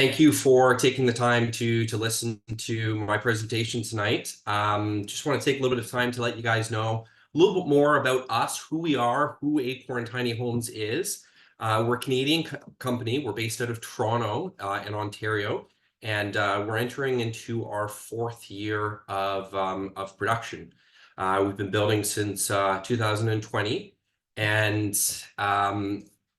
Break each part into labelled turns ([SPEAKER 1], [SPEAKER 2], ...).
[SPEAKER 1] Thank you for taking the time to listen to my presentation tonight. Just want to take a little bit of time to let you guys know a little bit more about us, who we are, who Acorn Tiny Homes is. We're a Canadian company. We're based out of Toronto in Ontario, and we're entering into our fourth year of production. We've been building since 2020, and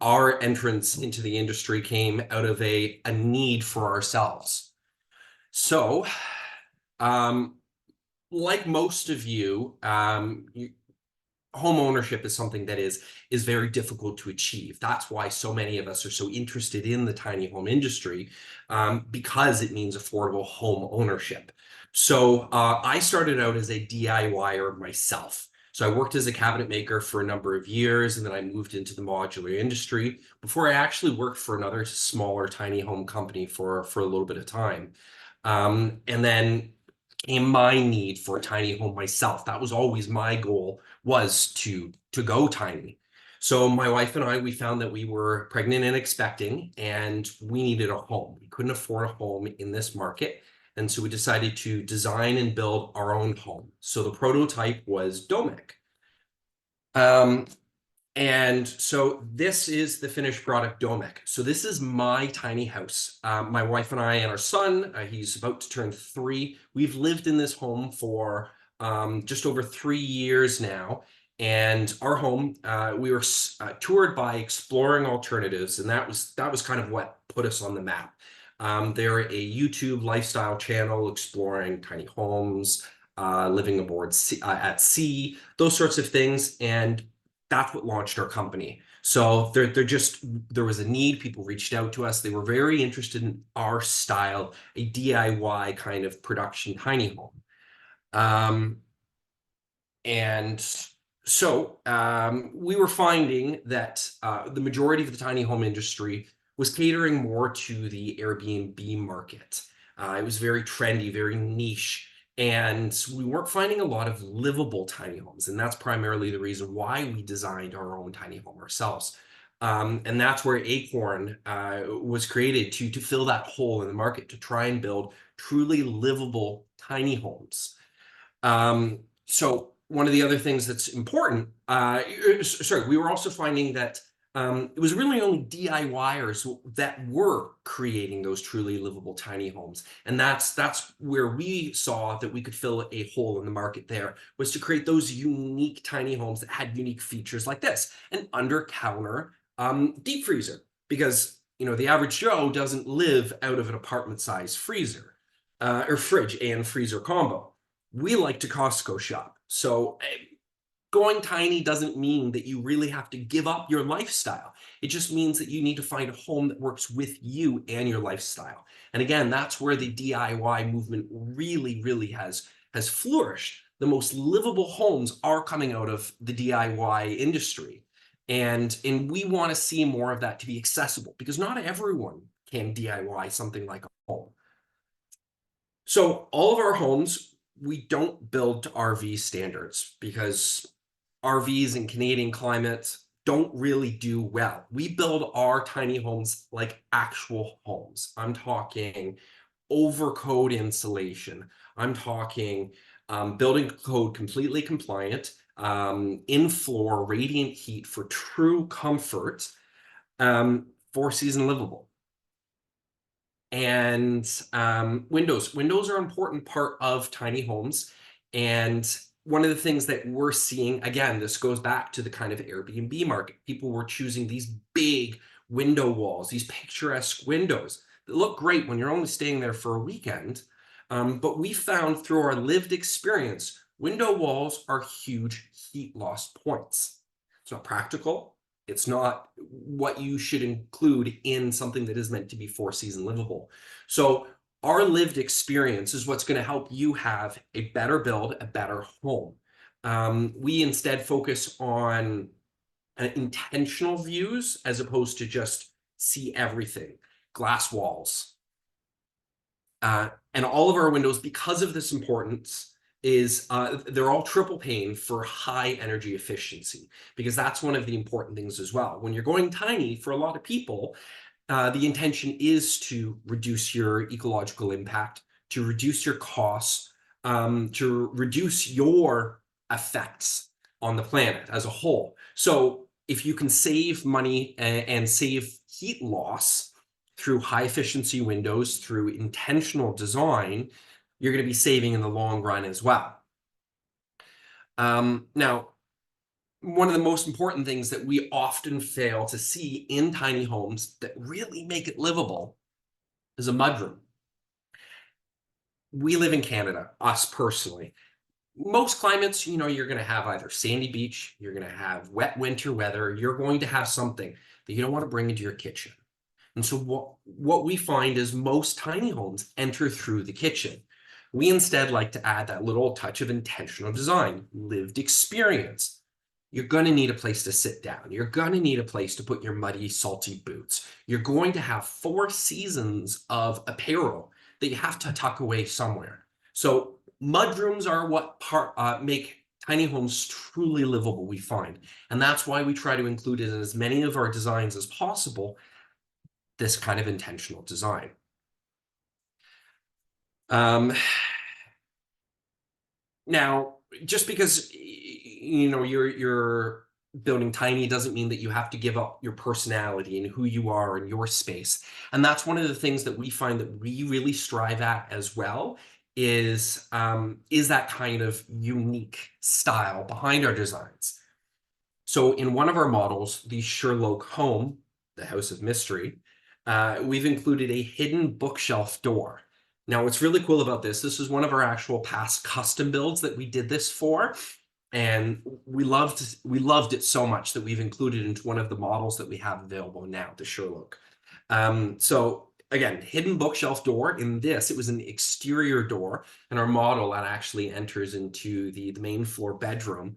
[SPEAKER 1] our entrance into the industry came out of a need for ourselves. So, like most of you, home ownership is something that is very difficult to achieve. That's why so many of us are so interested in the tiny home industry, because it means affordable home ownership. So I started out as a DIYer myself. So I worked as a cabinet maker for a number of years, and then I moved into the modular industry before I actually worked for another smaller tiny home company for a little bit of time. And then came my need for a tiny home myself. That was always my goal, was to go tiny. So my wife and I, we found that we were pregnant and expecting, and we needed a home. We couldn't afford a home in this market. And so we decided to design and build our own home. So the prototype was Domek. And so this is the finished product Domek. So this is my tiny house. My wife and I and our son, he's about to turn 3. We've lived in this home for just over 3 years now. And our home, we were toured by Exploring Alternatives, and that was kind of what put us on the map. They're a YouTube lifestyle channel exploring tiny homes, living aboard at sea, those sorts of things. And that's what launched our company. So there was a need. People reached out to us. They were very interested in our style, a DIY kind of production tiny home. And so we were finding that the majority of the tiny home industry was catering more to the Airbnb market. It was very trendy, very niche, and we weren't finding a lot of livable tiny homes. And that's primarily the reason why we designed our own tiny home ourselves. And that's where Acorn was created to fill that hole in the market, to try and build truly livable tiny homes. So one of the other things that's important, we were also finding that it was really only DIYers that were creating those truly livable tiny homes. And that's where we saw that we could fill a hole in the market there, was to create those unique tiny homes that had unique features like this: an under-counter deep freezer. Because, the average Joe doesn't live out of an apartment-sized freezer or fridge and freezer combo. We like to Costco shop. So going tiny doesn't mean that you really have to give up your lifestyle. It just means that you need to find a home that works with you and your lifestyle. And again, that's where the DIY movement really, really has flourished. The most livable homes are coming out of the DIY industry. And we want to see more of that to be accessible, because not everyone can DIY something like a home. So all of our homes, we don't build to RV standards, because RVs in Canadian climate don't really do well. We build our tiny homes like actual homes. I'm talking overcode insulation. I'm talking building code completely compliant, in-floor radiant heat for true comfort, 4-season livable. And windows are an important part of tiny homes. And one of the things that we're seeing, again, this goes back to the kind of Airbnb market. People were choosing these big window walls, these picturesque windows that look great when you're only staying there for a weekend. But we found through our lived experience, window walls are huge heat loss points. It's not practical. It's not what you should include in something that is meant to be 4-season livable. So our lived experience is what's going to help you have a better build, a better home. We instead focus on intentional views as opposed to just see everything. Glass walls. And all of our windows, because of this importance, is they're all triple pane for high energy efficiency, because that's one of the important things as well. When you're going tiny, for a lot of people, The intention is to reduce your ecological impact, to reduce your costs, to reduce your effects on the planet as a whole. So if you can save money and save heat loss through high efficiency windows, through intentional design, you're going to be saving in the long run as well. Now, one of the most important things that we often fail to see in tiny homes that really make it livable is a mudroom. We live in Canada, us personally. Most climates, you're going to have either sandy beach, you're going to have wet winter weather, you're going to have something that you don't want to bring into your kitchen. And so what we find is most tiny homes enter through the kitchen. We instead like to add that little touch of intentional design, lived experience. You're going to need a place to sit down. You're going to need a place to put your muddy, salty boots. You're going to have 4 seasons of apparel that you have to tuck away somewhere. So mudrooms are what make tiny homes truly livable, we find. And that's why we try to include it in as many of our designs as possible, this kind of intentional design. Now, just because you're building tiny doesn't mean that you have to give up your personality and who you are in your space. And that's one of the things that we find that we really strive at as well is that kind of unique style behind our designs. So in one of our models, the Sherlock home, the House of Mystery, we've included a hidden bookshelf door. Now, what's really cool about this is one of our actual past custom builds that we did this for, and we loved it so much that we've included it into one of the models that we have available now, the Sherlock. So again, hidden bookshelf door. In this, it was an exterior door, and our model that actually enters into the main floor bedroom,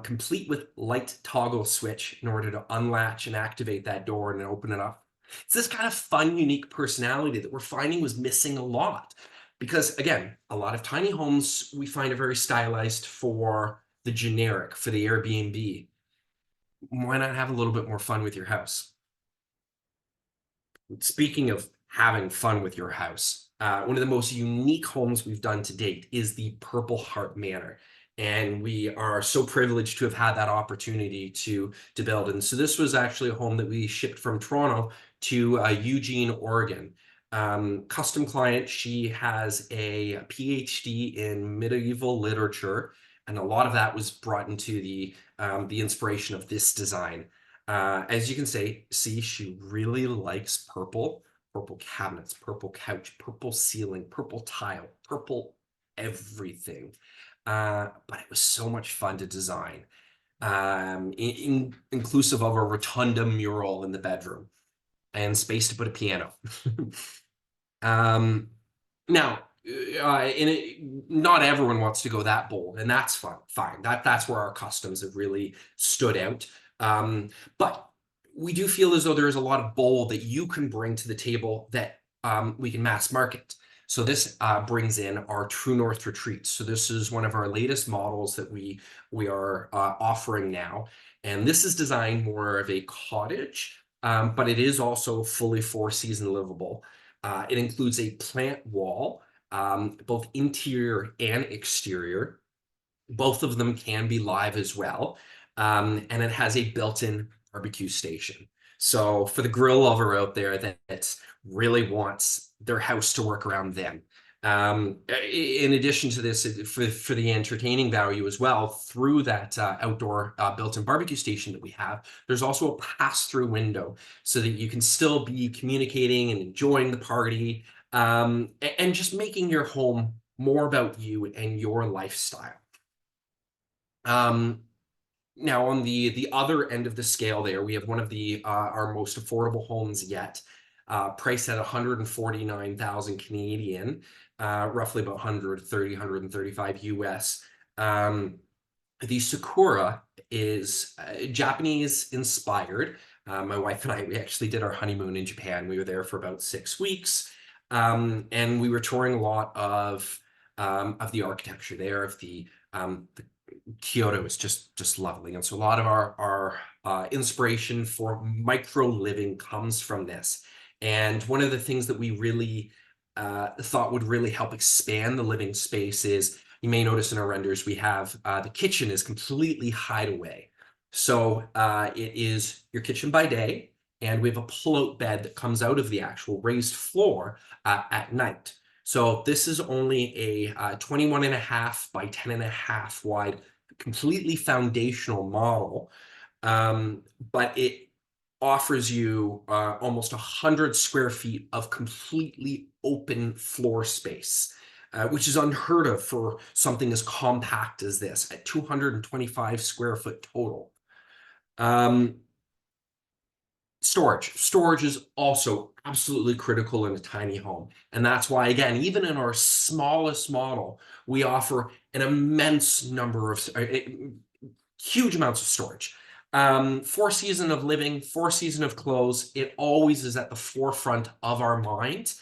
[SPEAKER 1] complete with light toggle switch in order to unlatch and activate that door and open it up. It's this kind of fun, unique personality that we're finding was missing a lot. Because again, a lot of tiny homes we find are very stylized for the generic, for the Airbnb. Why not have a little bit more fun with your house? Speaking of having fun with your house, one of the most unique homes we've done to date is the Purple Heart Manor. And we are so privileged to have had that opportunity to build. And so this was actually a home that we shipped from Toronto to Eugene, Oregon. Custom client, she has a PhD in medieval literature, and a lot of that was brought into the inspiration of this design. As you can see, she really likes purple cabinets, purple couch, purple ceiling, purple tile, purple everything. But it was so much fun to design, inclusive of a rotunda mural in the bedroom and space to put a piano. Now, not everyone wants to go that bold, and that's fine. That's where our customs have really stood out. But we do feel as though there is a lot of bold that you can bring to the table that we can mass market. So this brings in our True North retreats. So this is one of our latest models that we are offering now. And this is designed more of a cottage, but it is also fully 4-season livable. It includes a plant wall, both interior and exterior. Both of them can be live as well. And it has a built-in barbecue station. So for the grill lover out there that really wants their house to work around them. In addition to this, for the entertaining value as well, through that outdoor built-in barbecue station that we have, there's also a pass-through window so that you can still be communicating and enjoying the party, and just making your home more about you and your lifestyle. Now on the other end of the scale there, we have one of our most affordable homes yet, priced at 149,000 Canadian, roughly about 130, 135 US. The Sakura is Japanese inspired. My wife and I, we actually did our honeymoon in Japan. We were there for about 6 weeks, and we were touring a lot of the architecture there, of the Kyoto is just lovely. And so a lot of our inspiration for micro living comes from this. And one of the things that we really thought would really help expand the living space is, you may notice in our renders, we have the kitchen is completely hideaway. So it is your kitchen by day, and we have a pull-out bed that comes out of the actual raised floor at night. So this is only a 21.5 by 10.5 wide, completely foundational model, but it offers you almost 100 square feet of completely open floor space, which is unheard of for something as compact as this, at 225 square foot total. Storage is also absolutely critical in a tiny home. And that's why, again, even in our smallest model, we offer an immense number of huge amounts of storage. 4 seasons of living, 4 seasons of clothes, it always is at the forefront of our mind,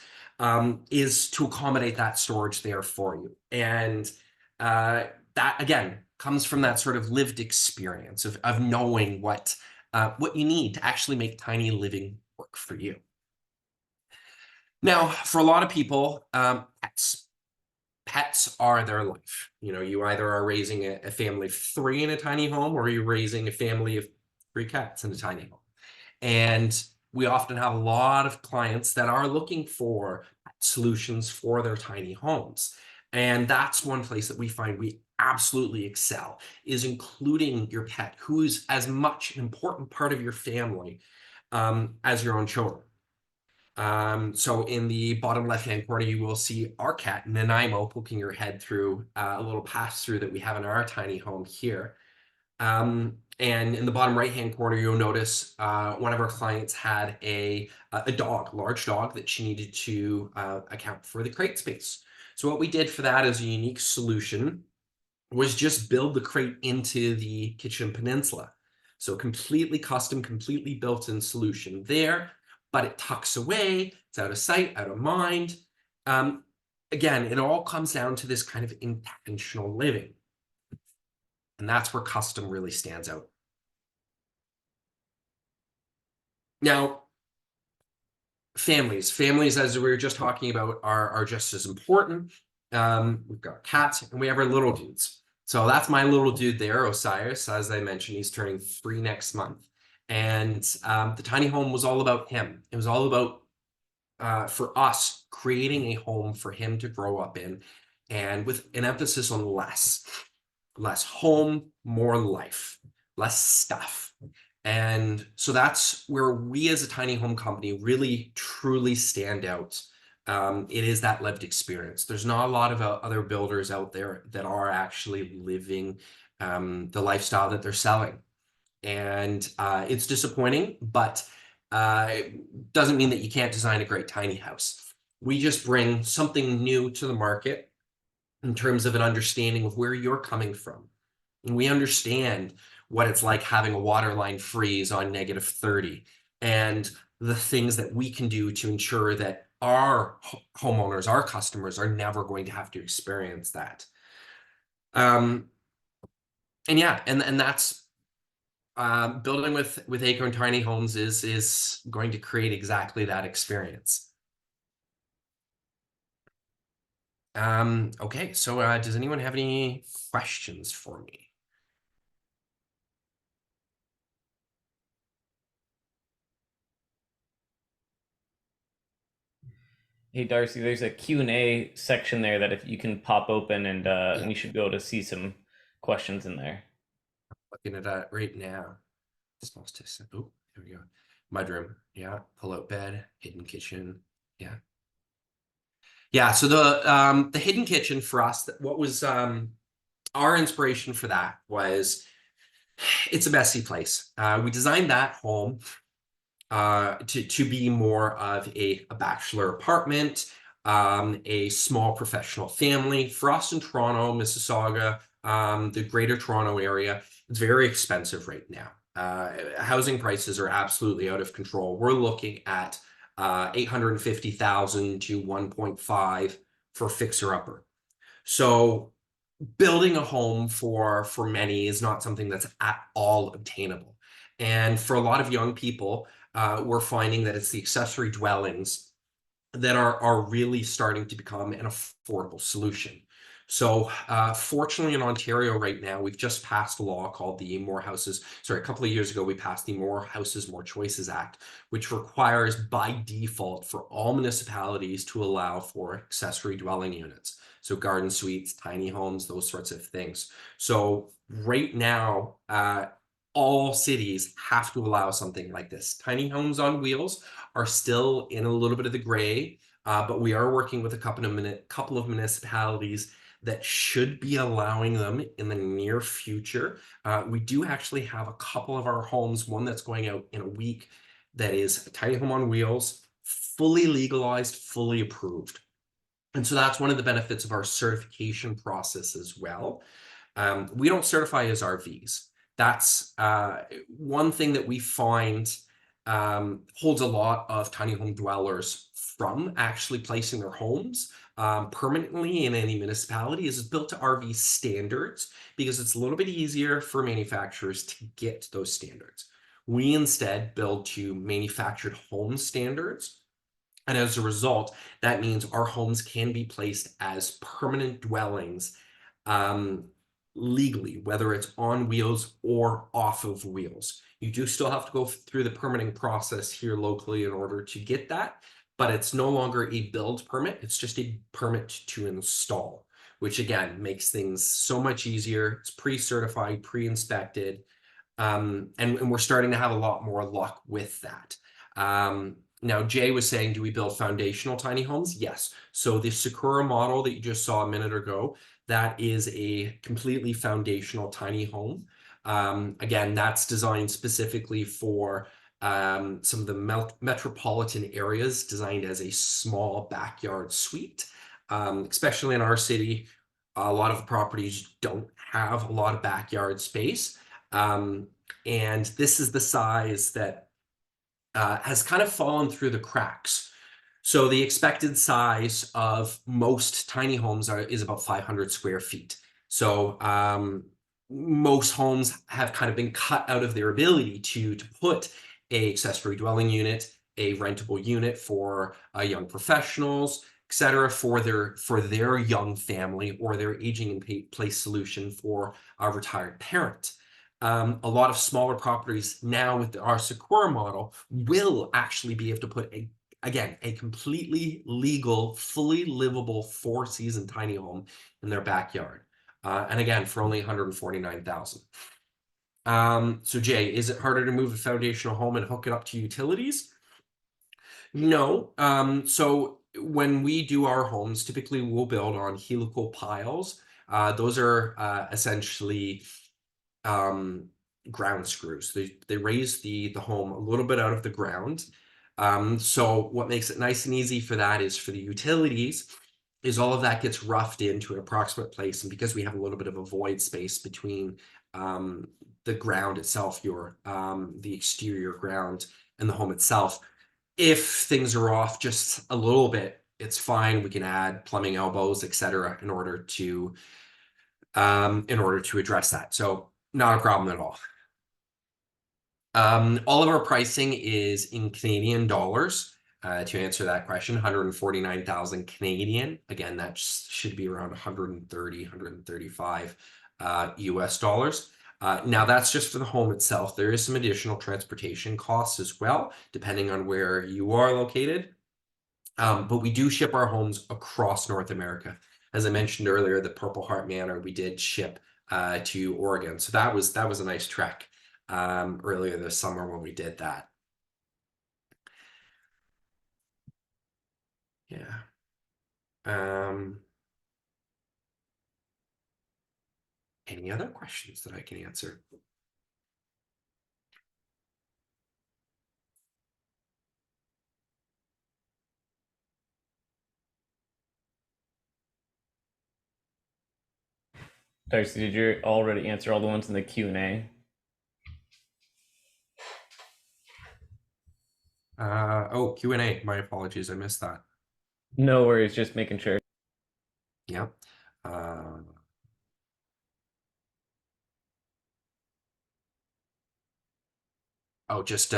[SPEAKER 1] is to accommodate that storage there for you. And that, again, comes from that sort of lived experience of knowing what you need to actually make tiny living work for you. Now, for a lot of people, pets are their life. You either are raising a family of 3 in a tiny home, or you're raising a family of 3 cats in a tiny home. And we often have a lot of clients that are looking for solutions for their tiny homes. And that's one place that we find we absolutely excel, is including your pet, who is as much an important part of your family as your own children. So in the bottom left-hand corner, you will see our cat, Nanaimo, poking her head through a little pass-through that we have in our tiny home here. And in the bottom right-hand corner, you'll notice one of our clients had a large dog that she needed to account for the crate space. So what we did for that as a unique solution was just build the crate into the kitchen peninsula. So completely custom, completely built-in solution there, but it tucks away, it's out of sight, out of mind. Again, it all comes down to this kind of intentional living. And that's where custom really stands out. Now, families, as we were just talking about, are just as important. We've got cats, and we have our little dudes. So that's my little dude there, Osiris. As I mentioned, he's turning 3 next month. And the tiny home was all about him. It was all about, for us, creating a home for him to grow up in, and with an emphasis on less home, more life, less stuff. And so that's where we as a tiny home company really truly stand out. It is that lived experience. There's not a lot of other builders out there that are actually living the lifestyle that they're selling. And it's disappointing, but it doesn't mean that you can't design a great tiny house. We just bring something new to the market in terms of an understanding of where you're coming from. And we understand what it's like having a water line freeze on -30, and the things that we can do to ensure that our homeowners, our customers, are never going to have to experience that. And yeah, and that's building with Acorn Tiny Homes is going to create exactly that experience. Okay, so does anyone have any questions for me?
[SPEAKER 2] Hey Darcy, there's a Q&A section there that if you can pop open, and
[SPEAKER 1] Yeah,
[SPEAKER 2] you should be able to see some questions in there.
[SPEAKER 1] looking at that right now. Small test. Oh, there we go. Mudroom. Yeah. Pull-out bed. Hidden kitchen. Yeah. Yeah. So the hidden kitchen for us, what was our inspiration for that was, it's a messy place. We designed that home to be more of a bachelor apartment, a small professional family. For us in Toronto, Mississauga, the greater Toronto area, it's very expensive right now. Housing prices are absolutely out of control. We're looking at 850,000 to 1.5 for fixer upper. So building a home for many is not something that's at all obtainable. And for a lot of young people, we're finding that it's the accessory dwellings that are really starting to become an affordable solution. So, fortunately, in Ontario right now, we've just passed a law called the a couple of years ago, we passed the More Houses, More Choices Act, which requires by default for all municipalities to allow for accessory dwelling units. So, garden suites, tiny homes, those sorts of things. So, right now, all cities have to allow something like this. Tiny homes on wheels are still in a little bit of the gray, but we are working with a couple of municipalities that should be allowing them in the near future. We do actually have a couple of our homes, one that's going out in a week, that is a tiny home on wheels, fully legalized, fully approved. And so that's one of the benefits of our certification process as well. We don't certify as RVs. That's one thing that we find holds a lot of tiny home dwellers from actually placing their homes permanently in any municipality is built to RV standards because it's a little bit easier for manufacturers to get those standards. We instead build to manufactured home standards. And as a result, that means our homes can be placed as permanent dwellings um, legally, whether it's on wheels or off of wheels. You do still have to go through the permitting process here locally in order to get that, but it's no longer a build permit. It's just a permit to install, which again makes things so much easier. It's pre-certified, pre-inspected, and we're starting to have a lot more luck with that. Now, Jay was saying, do we build foundational tiny homes? Yes. So the Sakura model that you just saw a minute ago, that is a completely foundational tiny home. Again, that's designed specifically for some of the metropolitan areas, designed as a small backyard suite. Especially in our city, a lot of the properties don't have a lot of backyard space. Um, and this is the size that has kind of fallen through the cracks. So the expected size of most tiny homes is about 500 square feet. So most homes have kind of been cut out of their ability to put a accessory dwelling unit, a rentable unit for young professionals, etc., for their young family or their aging in place solution for a retired parent. A lot of smaller properties now with our Sakura model will actually be able to put a completely legal, fully livable 4-season tiny home in their backyard. And again, for only 149,000. So Jay, is it harder to move a foundational home and hook it up to utilities? No. So when we do our homes, typically we'll build on helical piles. Those are essentially ground screws. They raise the home a little bit out of the ground. So what makes it nice and easy for that is for the utilities is all of that gets roughed into an approximate place. And because we have a little bit of a void space between the ground itself, the exterior ground and the home itself, if things are off just a little bit, it's fine. We can add plumbing elbows, etc., in order to address that. So not a problem at all. All of our pricing is in Canadian dollars. To answer that question, 149,000 Canadian. Again, that should be around 130, 135 US dollars. Now that's just for the home itself. There is some additional transportation costs as well, depending on where you are located. But we do ship our homes across North America. As I mentioned earlier, the Purple Heart Manor, we did ship to Oregon. So that was a nice trek earlier this summer when we did that. Yeah. Any other questions that I can answer?
[SPEAKER 2] Darcy, did you already answer all the ones in the Q&A?
[SPEAKER 1] Oh, Q&A. My apologies. I missed that.
[SPEAKER 2] No worries, just making sure.
[SPEAKER 1] Yeah. Uh, Oh, just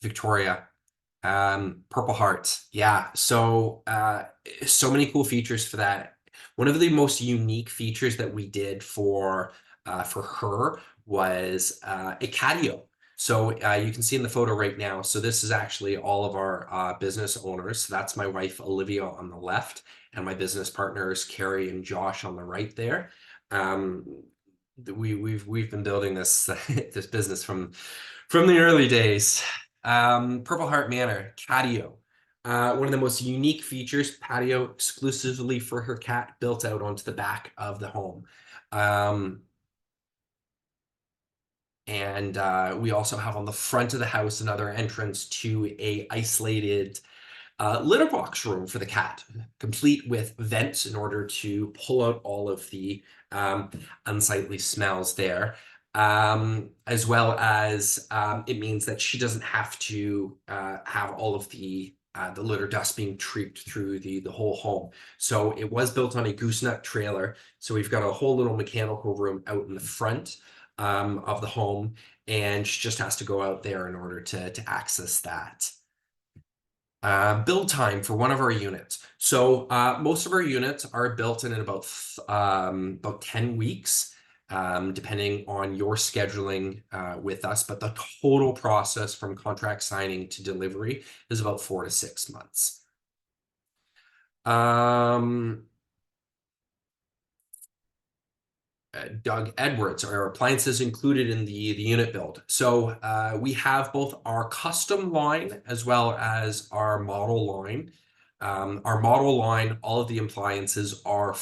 [SPEAKER 1] Victoria. Purple Heart. Yeah. So many cool features for that. One of the most unique features that we did for her was a catio. So you can see in the photo right now. So this is actually all of our business owners. So that's my wife Olivia on the left, and my business partners Carrie and Josh on the right there. Um, we've been building this this business from the early days. Purple Heart Manor, catio. One of the most unique features, patio exclusively for her cat, built out onto the back of the home. Um, and we also have on the front of the house another entrance to a isolated litter box room for the cat, complete with vents in order to pull out all of the um, unsightly smells there. As well as it means that she doesn't have to have all of the litter dust being treated through the whole home. So it was built on a gooseneck trailer. So we've got a whole little mechanical room out in the front of the home, and she just has to go out there in order to access that. Build time for one of our units. So most of our units are built in about 10 weeks, depending on your scheduling with us. But the total process from contract signing to delivery is about 4 to 6 months. Um, Doug Edwards, our appliances included in the unit build. So we have both our custom line as well as our model line. Our model line, all of the appliances are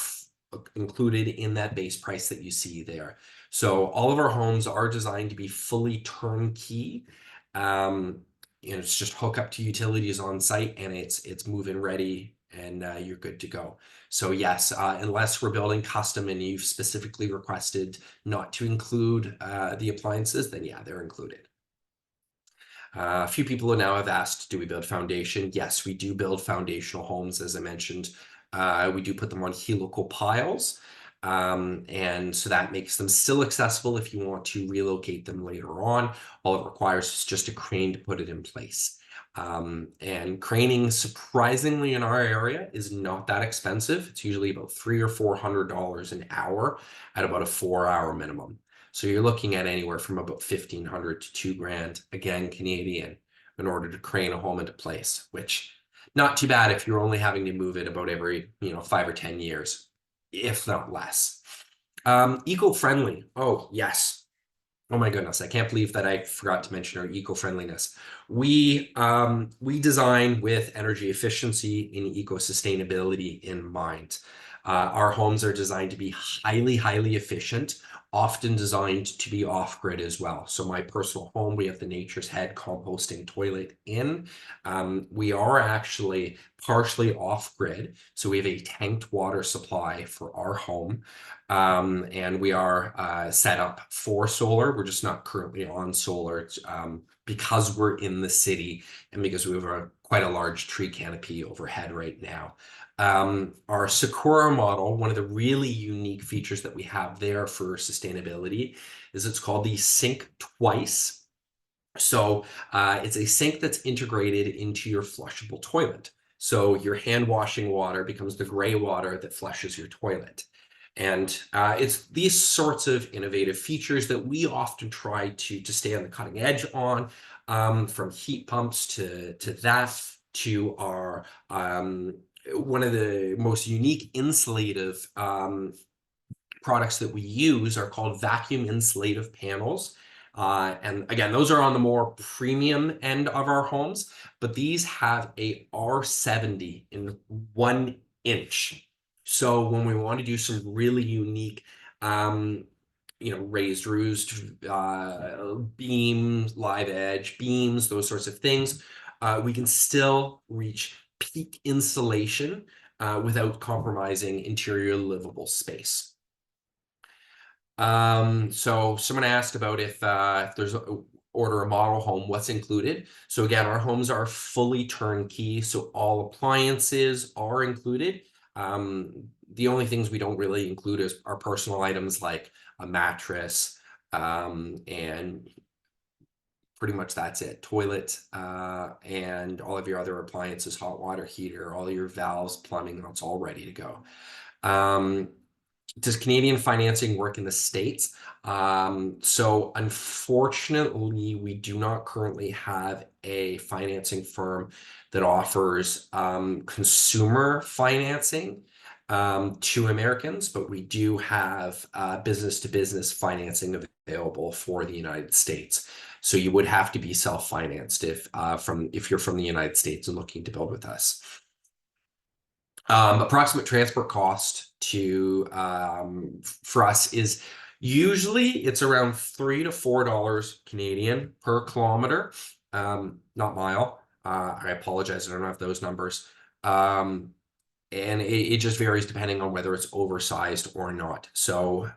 [SPEAKER 1] included in that base price that you see there. So all of our homes are designed to be fully turnkey. Um, it's just hook up to utilities on site, and it's move-in ready, and you're good to go. So yes, unless we're building custom and you've specifically requested not to include the appliances, then yeah, they're included. A few people now have asked, do we build foundation? Yes, we do build foundational homes, as I mentioned. We do put them on helical piles. And so that makes them still accessible if you want to relocate them later on. All it requires is just a crane to put it in place. And craning, surprisingly, in our area is not that expensive. It's usually about $300 or $400 an hour at about a 4-hour minimum. So you're looking at anywhere from about 1,500 to $2,000, again, Canadian, in order to crane a home into place, which not too bad if you're only having to move it about every, 5 or 10 years, if not less. Eco-friendly. Oh, yes. Oh my goodness, I can't believe that I forgot to mention our eco-friendliness. We design with energy efficiency and eco-sustainability in mind. Our homes are designed to be highly, highly efficient, often designed to be off-grid as well. So my personal home, we have the Nature's Head composting toilet in. We are actually partially off-grid, so we have a tanked water supply for our home. And we are set up for solar. We're just not currently on solar because we're in the city and because we have quite a large tree canopy overhead right now. Our Sakura model, one of the really unique features that we have there for sustainability is it's called the Sink Twice. So it's a sink that's integrated into your flushable toilet. So your hand washing water becomes the gray water that flushes your toilet. And it's these sorts of innovative features that we often try to stay on the cutting edge on, from heat pumps to that to our one of the most unique insulative products that we use are called vacuum insulative panels. And again, those are on the more premium end of our homes, but these have a R70 in 1 inch. So when we want to do some really unique, raised roofs, beams, live edge beams, those sorts of things, we can still reach peak insulation without compromising interior livable space. So someone asked about if there's order a model home, what's included. So again, our homes are fully turnkey, so all appliances are included. The only things we don't really include is our personal items like a mattress and pretty much that's it. Toilet, and all of your other appliances, hot water heater, all your valves, plumbing, that's all ready to go. Um, does Canadian financing work in the States? So unfortunately, we do not currently have a financing firm that offers consumer financing to Americans, but we do have business to business financing available for the United States. So you would have to be self-financed if you're from the United States and looking to build with us. Approximate transport cost to for us is usually it's around $3 to $4 Canadian per kilometer, not mile. I apologize, I don't have those numbers. And it just varies depending on whether it's oversized or not. So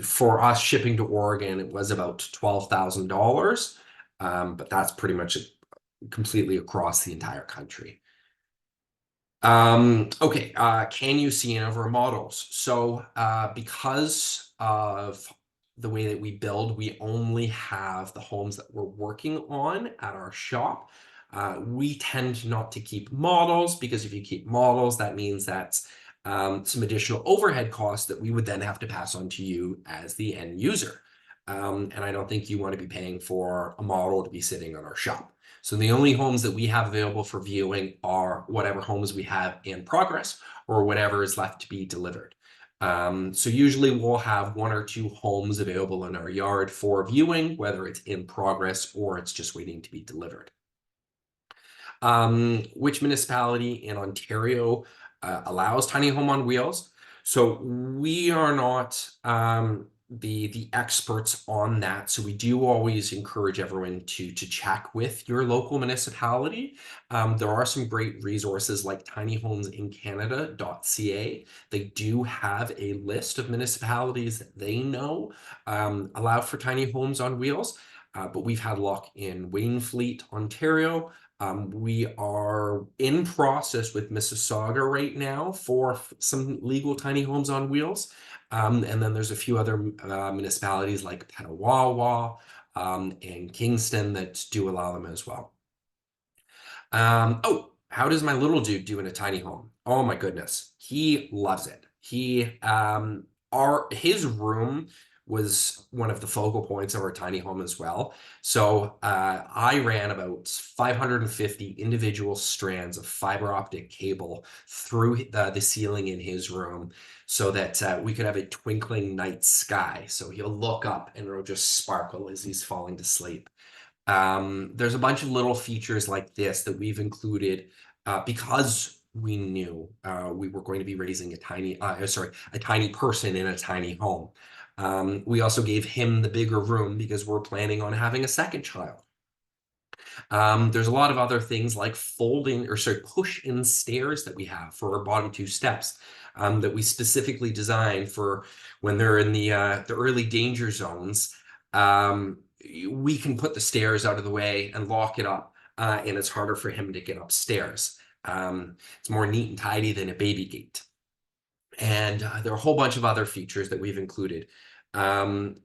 [SPEAKER 1] for us shipping to Oregon, it was about $12,000, but that's pretty much completely across the entire country. Okay, can you see any of our models? So because of the way that we build, we only have the homes that we're working on at our shop. We tend not to keep models because if you keep models, that means that's some additional overhead costs that we would then have to pass on to you as the end user. And I don't think you want to be paying for a model to be sitting on our shop. So the only homes that we have available for viewing are whatever homes we have in progress or whatever is left to be delivered. So usually we'll have 1 or 2 homes available in our yard for viewing, whether it's in progress or it's just waiting to be delivered. Which municipality in Ontario allows tiny home on wheels? So we are not the experts on that. So we do always encourage everyone to check with your local municipality. There are some great resources like tinyhomesincanada.ca. They do have a list of municipalities that they know allow for tiny homes on wheels. But we've had luck in Wainfleet, Ontario. We are in process with Mississauga right now for some legal tiny homes on wheels. And then there's a few other municipalities like Petawawa and Kingston that do allow them as well. Oh, how does my little dude do in a tiny home? Oh my goodness, he loves it. His room was one of the focal points of our tiny home as well. So I ran about 550 individual strands of fiber optic cable through the ceiling in his room so that we could have a twinkling night sky. So he'll look up and it'll just sparkle as he's falling to sleep. There's a bunch of little features like this that we've included because we knew we were going to be raising a tiny person in a tiny home. We also gave him the bigger room because we're planning on having a second child. There's a lot of other things like push-in stairs that we have for our bottom 2 steps that we specifically designed for when they're in the early danger zones. We can put the stairs out of the way and lock it up, and it's harder for him to get upstairs. It's more neat and tidy than a baby gate. And there are a whole bunch of other features that we've included.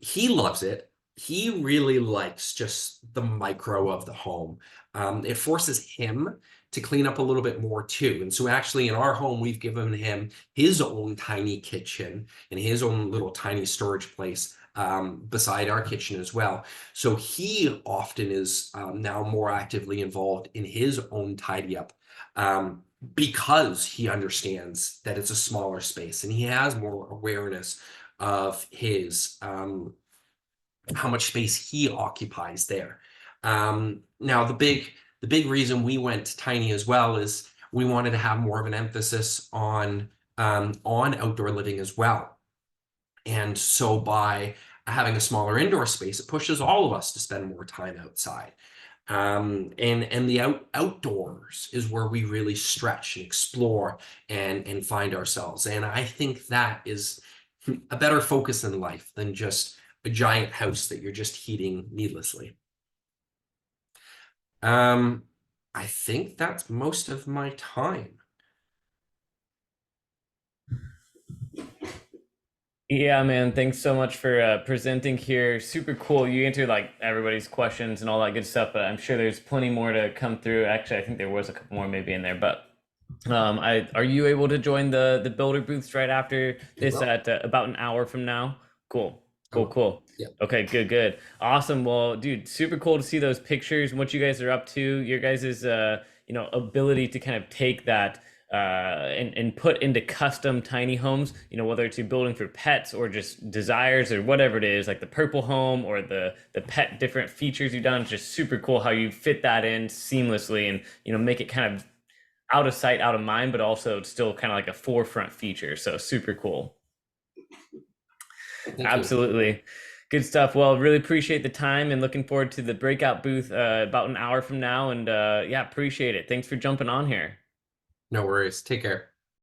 [SPEAKER 1] He loves it. He really likes just the micro of the home. It forces him to clean up a little bit more too. And so actually in our home, we've given him his own tiny kitchen and his own little tiny storage place beside our kitchen as well. So he often is now more actively involved in his own tidy up. Because he understands that it's a smaller space and he has more awareness of his how much space he occupies there. Now the big reason we went tiny as well is we wanted to have more of an emphasis on outdoor living as well. And so by having a smaller indoor space, it pushes all of us to spend more time outside. And the outdoors is where we really stretch and explore and find ourselves. And I think that is a better focus in life than just a giant house that you're just heating needlessly. I think that's most of my time.
[SPEAKER 2] Yeah, man. Thanks so much for presenting here. Super cool. You answered like everybody's questions and all that good stuff, but I'm sure there's plenty more to come through. Actually, I think there was a couple more maybe in there, but I are you able to join the builder booths right after
[SPEAKER 1] I
[SPEAKER 2] this
[SPEAKER 1] will.
[SPEAKER 2] at about an hour from now? Cool.
[SPEAKER 1] I
[SPEAKER 2] Cool,
[SPEAKER 1] will.
[SPEAKER 2] cool.
[SPEAKER 1] Yeah.
[SPEAKER 2] Okay, good, good. Awesome. Well, dude, super cool to see those pictures and what you guys are up to. Your guys' ability to kind of take that and put into custom tiny homes, whether it's you're building for pets or just desires or whatever it is, like the purple home or the pet different features you've done. It's just super cool how you fit that in seamlessly and make it kind of out of sight, out of mind, but also still kind of like a forefront feature. So super cool.
[SPEAKER 1] Thank you.
[SPEAKER 2] Absolutely. Good stuff. Well, really appreciate the time and looking forward to the breakout booth about an hour from now. And yeah, appreciate it. Thanks for jumping on here.
[SPEAKER 1] No worries. Take care.